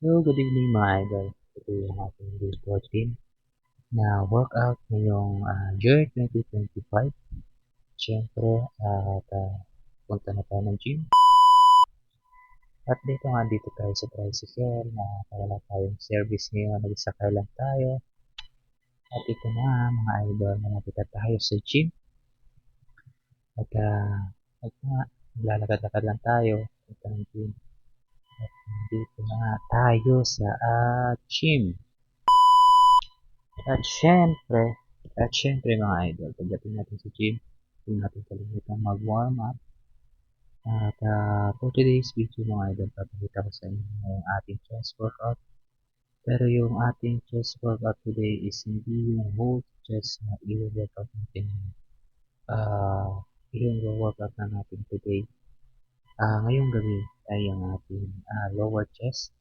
So, good evening mga idol. Ito yung ating day 14 na workout ngayong year 2025. Siyempre, punta na tayo ng gym. At dito nga dito tayo sa tricycle na wala tayong service ngayon. Nagsakay lang tayo. At ito na mga idol, malapit na tayo sa gym. At nga, lalakad-lakad lang tayo. Punta ng gym. At dito na nga tayo sa gym. At syempre, mga idol, pagdating natin sa gym, huwag natin kalimutan mag-warm up. At for today's video mga idol, papakita ko sa inyo yung ating chest workout. Pero yung ating chest workout today is hindi yung whole chest na i-workout natin. Yung workout na natin today. Ngayong gabi ay yung ating lower chest.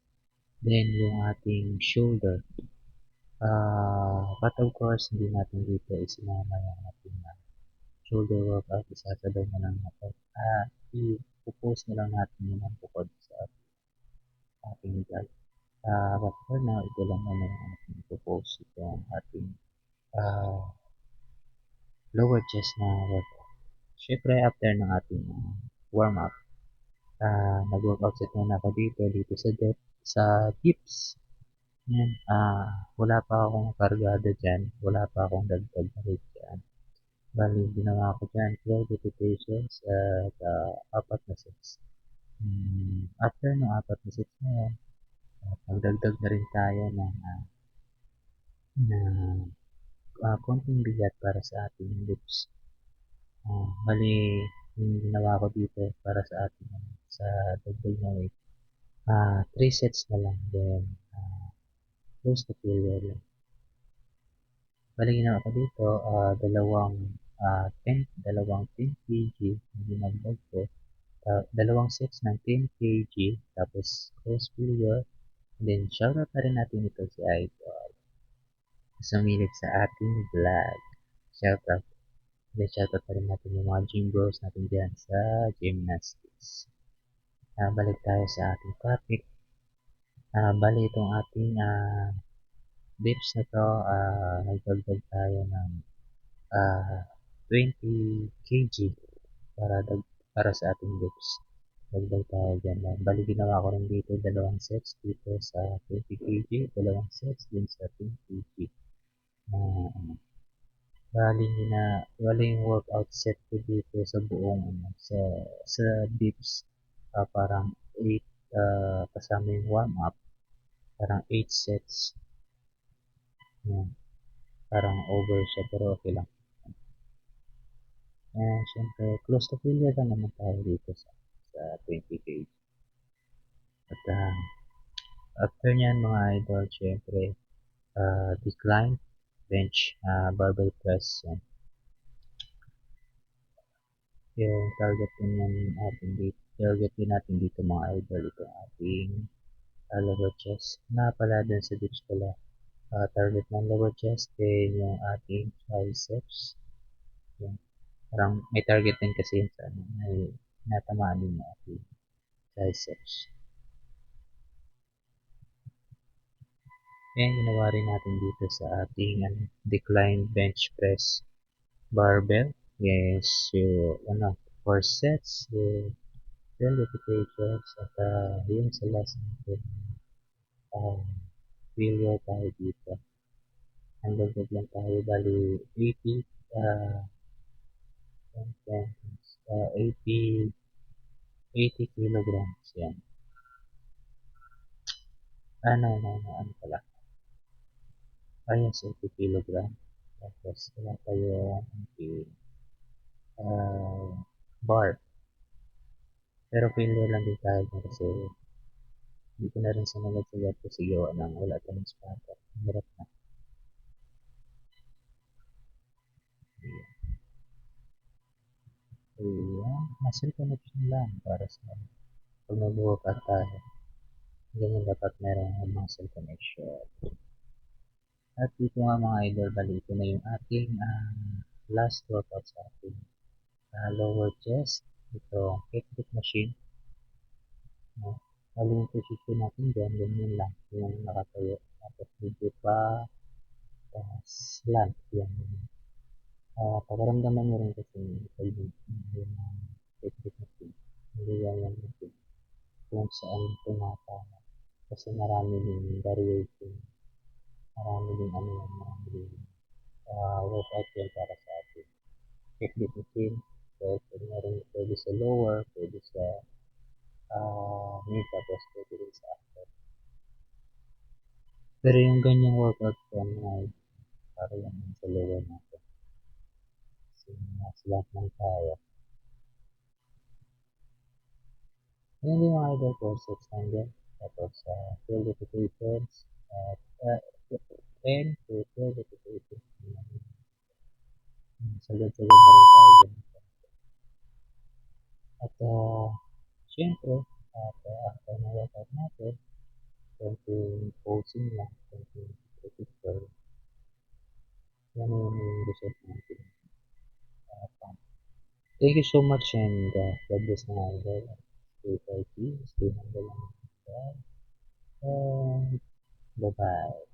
Then yung ating shoulder. But of course, hindi natin dito isinama yung ating shoulder workout. Isasabay na lang natin. I-post na lang natin yun ang bukod sa ating vlog. But for now, ito lang naman yung ating i-post. Ito ang ating uh, lower chest na workout. Siyempre, after ng ating warm up, nag-workout set na ako dito sa dips. Yan, wala pa akong kargado dyan. Wala pa akong dagdag na weight dyan. Bali, ginawa ko dyan 12 repetitions at 4 na sets. After ng 4 na sets na yan, magdagdag na rin tayo ng konting bigat para sa ating lips. Bali, yung ginawa ko dito para sa ating sa dagdag na weight, 3 sets na lang. Then, close to failure lang. Bali, ginawa ko dito, dalawang 10 kg na dinagdag ko. Dalawang sets ng 10 kg, tapos close failure. Then, shoutout na rin natin ito si Idol. Sumilit sa ating vlog. Shoutout. Then, shoutout na rin natin yung mga gym bros natin dyan sa gymnastics. Balik tayo sa ating topic. Bali itong ating dips na to, nagdagdag tayo ng 20 kg para sa ating dips. Dagdag tayo dyan. Bali ginawa ko rin dito dalawang sets dito sa 20 kg, dalawang sets din sa 20 kg. Bali yung workout set ko dito sa buong sa dips, parang 8 kasama yung warm up, parang 8 sets. Yan. Parang over siya pero okay lang. Siyempre close to failure lang naman tayo dito sa 20 kg. At after nyan mga idol, siyempre decline, bench, barbell press. Yan. Yung target din natin dito mga idol, ito ating lower chest. Pala dun sa dips pala, target ng lower chest din yung ating triceps. Yan. Parang may target din kasi yun sa may natamaan din yung ating triceps. Yan, ginawa rin natin dito sa ating decline bench press barbell. Yes, yung 4 sets, yung 12 repetitions, at yung sa last natin, failure tayo dito. Ang dagdag lang tayo, bali 80, 80, 80 kilograms yan. Ano pala? Yes, 80 kilograms. Tapos, wala tayo bar. Pero failure lang din tayo kasi hindi ko na rin sinagat kasi gawa ng wala tayong spotter. Hirap na. Ayan. Muscle connection lang para sa pag nag-workout tayo. Ganyan dapat meron ng muscle connection. At dito nga mga idol, bali ito na yung ating last workout sa ating lower chest. Ito, kickback machine. No? Bali yung posisyon natin diyan, ganyan lang, yung nakatayo. Tapos medyo pa, slant, yan. Pakiramdaman nyo rin kasi pag yung technique natin, hindi yan natin kung saan tumatama. Kasi marami din variation, marami din ano yan, marami din workout yan para sa atin. Technique natin, so meron pwede sa lower, pwede sa mid, tapos pwede rin sa upper. Pero yung ganyang workout yan ay para yan sa lower natin. Kasi mas lahat ng kaya. Yun yung mga idol ko, 600. Tapos, 12 repetitions. At, 10 to 12 repetitions. Sagad-sagad na rin tayo dyan. At, syempre, at, after na workout natin, konting posing lang, konting repetition. Yan yung result natin. Thank you so much and God bless mga idol. Stay healthy, stay humble lang. And bye-bye.